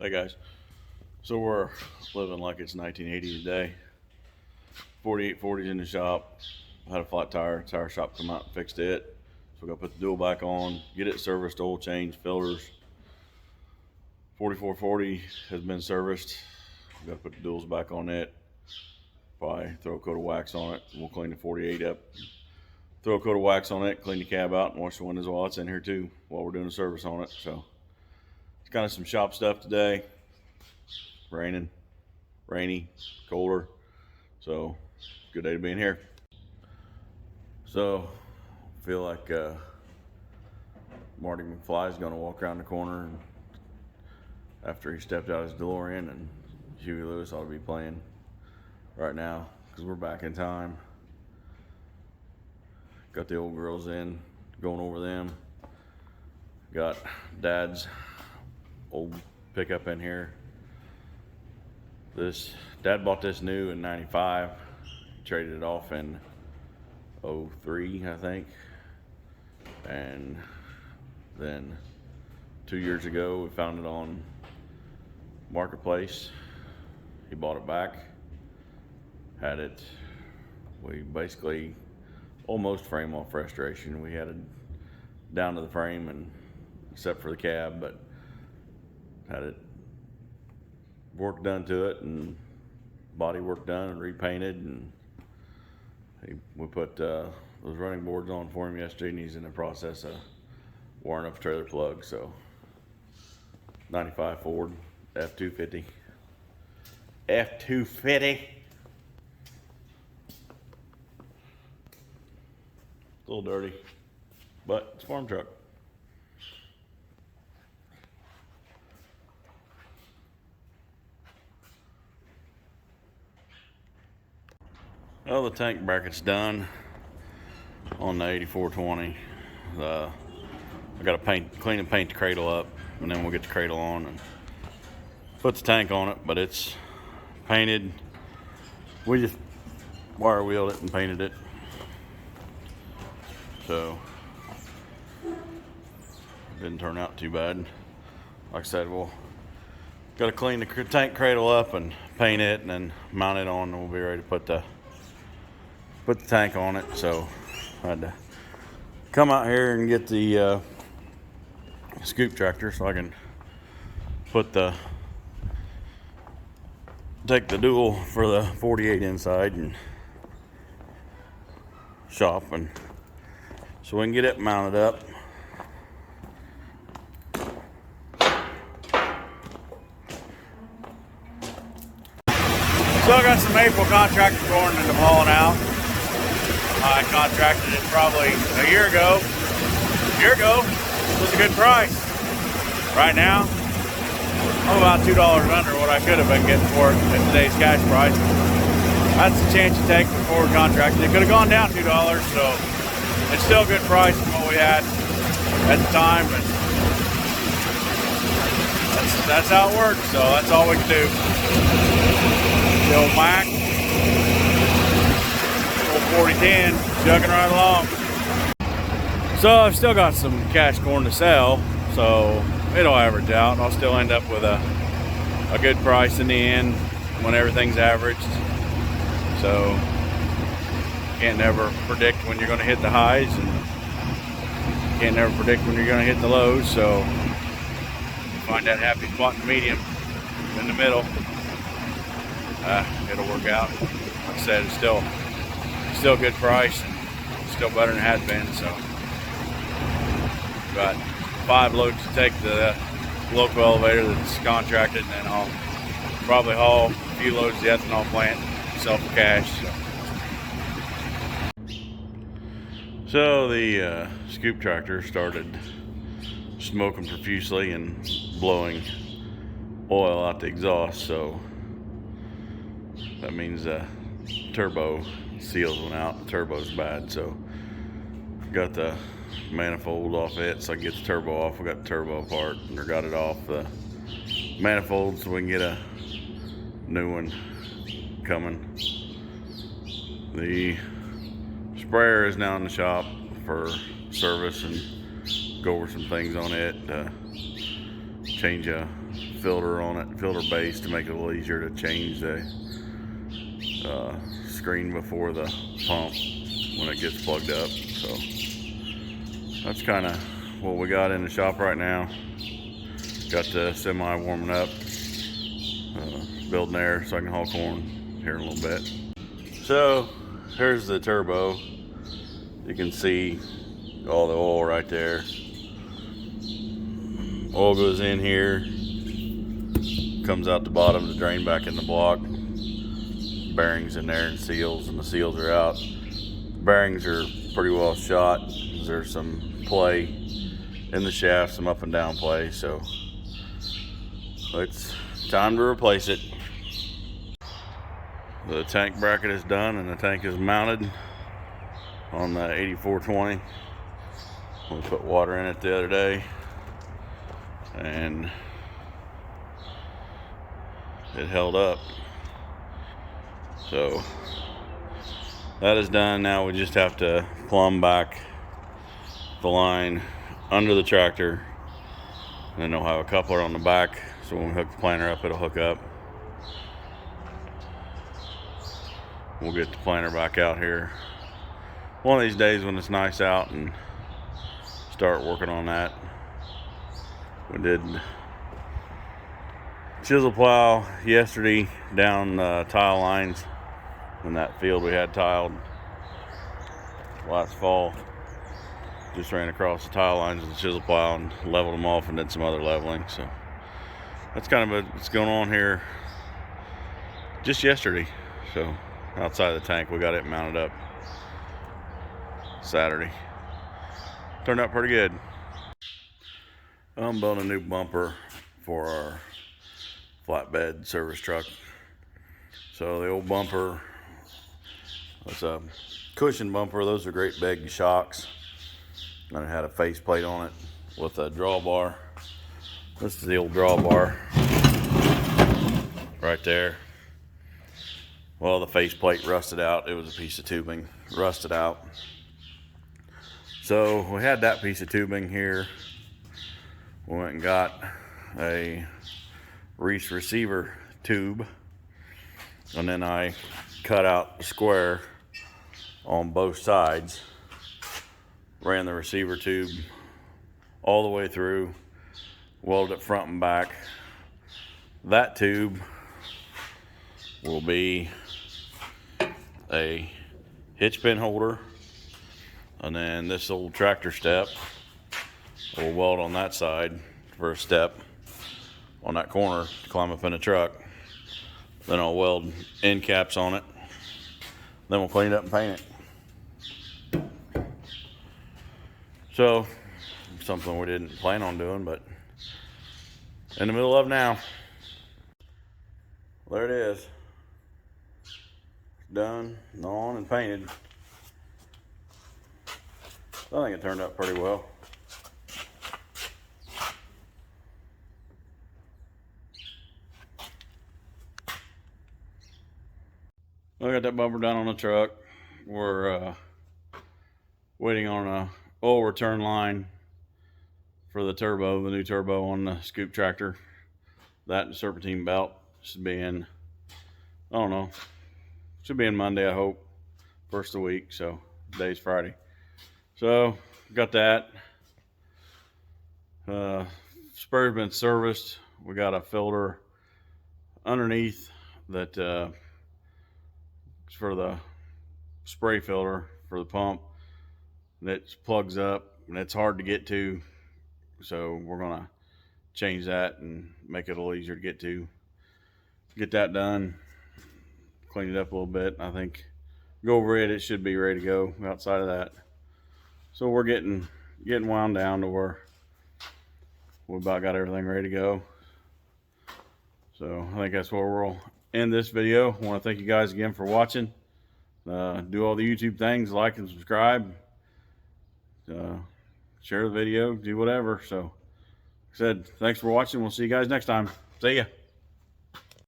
Hey guys, so we're living like it's 1980 today. 4840's in the shop. Had a flat tire. Tire shop come out and fixed it. So we got to put the dual back on, get it serviced, oil change, filters. 4440 has been serviced. We got to put the duals back on it. Probably throw a coat of wax on it. We'll clean the 48 up. Throw a coat of wax on it, clean the cab out, and wash the windows while it's in here too, while we're doing a service on it. So it's kind of some shop stuff today. Raining, rainy, colder. So good day to be in here. So feel like Marty McFly's gonna walk around the corner and after he stepped out his DeLorean, and Huey Lewis ought to be playing right now because we're back in time. Got the old girls in, going over them. Got Dad's old pickup in here. Dad bought this new in '95, traded it off in '03, I think. And then 2 years ago, we found it on Marketplace. He bought it back, had it, we basically almost frame off restoration. We had it down to the frame, and except for the cab, but had it work done to it and body work done and repainted, and we put those running boards on for him yesterday, and he's in the process of wiring up a trailer plug. So 95 Ford F250. A little dirty, but it's a farm truck. Well, the tank bracket's done on the 8420. I got to clean and paint the cradle up, and then we'll get the cradle on and put the tank on it. But it's painted. We just wire wheeled it and painted it. So it didn't turn out too bad. Like I said, we'll got to clean the tank cradle up and paint it, and then mount it on, and we'll be ready to put the tank on it. So I had to come out here and get the scoop tractor so I can take the dual for the 48 inside and shop, and so we can get it mounted up. So I got some April contractor corn that I'm hauling out. I contracted it probably a year ago. It was a good price. Right now, I'm about $2 under what I could have been getting for it at today's cash price. That's the chance you take before contracting. It could have gone down $2, so it's still a good price from what we had at the time. But that's how it works. So that's all we can do. The old Mac. 4010, chugging right along. So I've still got some cash corn to sell, so it'll average out. I'll still end up with a good price in the end when everything's averaged. So can't never predict when you're going to hit the highs, and can't never predict when you're going to hit the lows. So find that happy spot in the medium, in the middle. It'll work out. Like I said, it's still a good price, and still better than it had been. So got 5 loads to take to the local elevator that's contracted, and then I'll probably haul a few loads to the ethanol plant, sell for cash. So the scoop tractor started smoking profusely and blowing oil out the exhaust, so that means turbo seals went out. The turbo's bad, so got the manifold off it so I can get the turbo off. We got the turbo apart, and I got it off the manifold so we can get a new one coming. The sprayer is now in the shop for service and go over some things on it. Change a filter on it, filter base, to make it a little easier to change the screen before the pump when it gets plugged up. So that's kind of what we got in the shop right now. Got the semi warming up, building air so I can haul corn here in a little bit. So here's the turbo. You can see all the oil right there. Oil goes in here, comes out the bottom to drain back in the block. Bearings in there and seals, and the seals are out. Bearings are pretty well shot. There's some play in the shaft, some up and down play, so it's time to replace it. The tank bracket is done and the tank is mounted on the 8420. We put water in it the other day and it held up. So that is done. Now we just have to plumb back the line under the tractor, and then they'll have a coupler on the back, so when we hook the planter up, it'll hook up. We'll get the planter back out here one of these days when it's nice out and start working on that. We did chisel plow yesterday down tile lines in that field we had tiled last fall. Just ran across the tile lines with the chisel plow and leveled them off and did some other leveling. So that's kind of what's going on here just yesterday. So outside the tank, we got it mounted up Saturday. Turned out pretty good. I'm building a new bumper for our flatbed service truck. So the old bumper was a cushion bumper. Those are great big shocks. And it had a faceplate on it with a drawbar. This is the old drawbar right there. Well, the faceplate rusted out. It was a piece of tubing, rusted out. So we had that piece of tubing here. We went and got a Reese receiver tube, and then I cut out the square on both sides, ran the receiver tube all the way through, welded it front and back. That tube will be a hitch pin holder, and then this old tractor step will weld on that side for a step on that corner to climb up in the truck. Then I'll weld end caps on it. Then we'll clean it up and paint it. So, something we didn't plan on doing, but in the middle of now. There it is. Done, on, and painted. I think it turned out pretty well. I got that bumper done on the truck. We're waiting on a oil return line for the turbo, the new turbo on the scoop tractor. That and the serpentine belt should be in, I don't know, should be in Monday, I hope. First of the week, so today's Friday. So, got that. Sprayer's been serviced. We got a filter underneath that for the spray filter for the pump that plugs up, and it's hard to get to, so we're gonna change that and make it a little easier to get to. Get that done, clean it up a little bit. I think go over it, it should be ready to go outside of that. So we're getting wound down to where we about got everything ready to go. So I think that's where we'll end this video. I want to thank you guys again for watching. Do all the YouTube things, like and subscribe. Share the video, do whatever. So, like I said, thanks for watching. We'll see you guys next time. See ya.